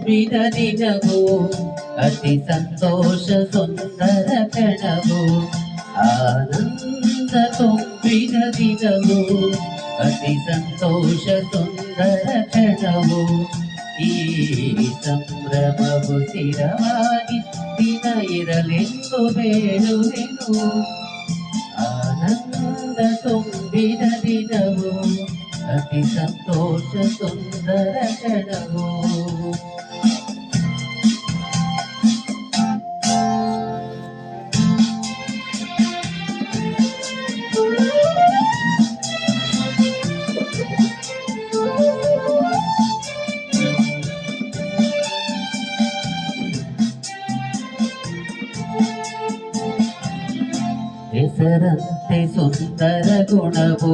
ತುಂಬಿದ ದಿನವು ಅತಿ ಸಂತೋಷ ಸುಂದರ ಕ್ಷಣವು ಆನಂದ ತುಂಬಿದ ದಿನವು ಅತಿ ಸಂತೋಷ ಸುಂದರ ಕ್ಷಣವು ಈ ಸಂಭ್ರಮವು ಸ್ಥಿರವಾಗಿ ದಿನ ಇರಲೆಂದು ಬೇಡುವೆನು ಆನಂದ ತುಂಬಿದ ದಿನವು ಅತಿ ಸಂತೋಷ ಸುಂದರ ಕ್ಷಣವು ಹೆಸರಂತೆ ಸುಂದರ ಗುಣವು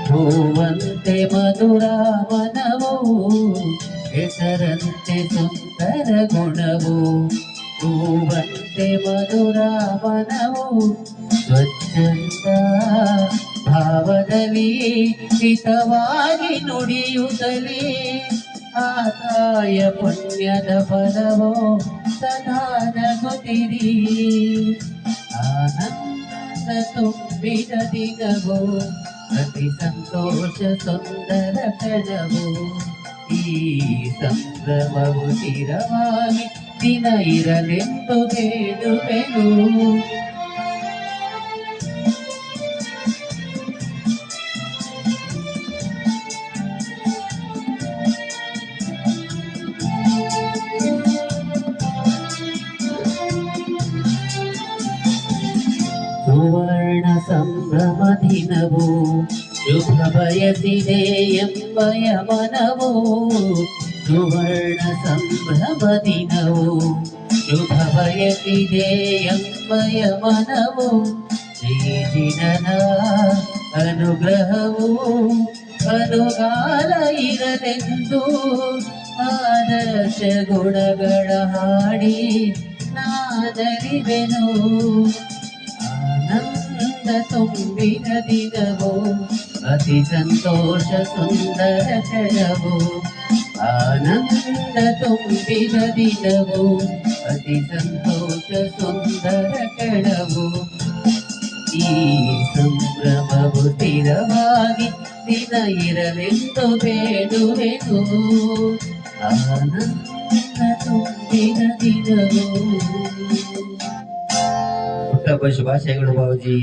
ಹೂವಂತೆ ಮಧುರ ಮನವು ಹೆಸರಂತೆ ಸುಂದರ ಗುಣವು ಹೂವಂತೆ ಮಧುರ ಮನವು ಸ್ವಚ್ಛಂದ ಭಾವದಲ್ಲಿ ಹಿತವಾಗಿ ನುಡಿಯುತ್ತಲೇ ಆದಾಯ ಪುಣ್ಯದ ಫಲವೋ ಸದಾ ನಗುತ್ತಿರಿ ಆನಂದ ತುಂಬಿದ ದಿನವು ಅತಿ ಸಂತೋಷ ಸುಂದರ ಕ್ಷಣವು ಈ ಸಂಭ್ರಮವು ಸ್ಥಿರವಾಗಿ ದಿನ ಇರಲೆಂದು ಬೇಡುವೆನು ಸುವರ್ಣ ಸಂಭ್ರಮ ದಿನವು ಶುಭ ಬಯಸಿದೆ ಎಂಬಯ ಮನವು ಸುವರ್ಣ ಸಂಭ್ರಮ ದಿನವು ಶುಭ ಬಯಸಿದೆ ಎಂಬಯ ಮನವು ಶ್ರೀಜಿನನ ಅನುಗ್ರಹವು ಅನುಗಾಲ ಇರಲೆಂದು ಆದರ್ಶ ಗುಣಗಳ ಹಾಡಿ ನಾದರಿವೆನು ಆನಂದ ತುಂಬಿದ ದಿನವು ಅತಿ ಸಂತೋಷ ಸುಂದರ ಕ್ಷಣವು ಆನಂದ ತುಂಬಿದ ದಿನವು ಅತಿ ಸಂತೋಷ ಸುಂದರ ಕ್ಷಣವು ಈ ಸಂಭ್ರಮವು ಸ್ಥಿರವಾಗಿ ದಿನ ಇರಲೆಂದು ಬೇಡುವೆನು ಆನಂದ ತುಂಬಿದ ದಿನವು. ಶುಭಾಶಯಗಳು ಬಾಬುಜಿ.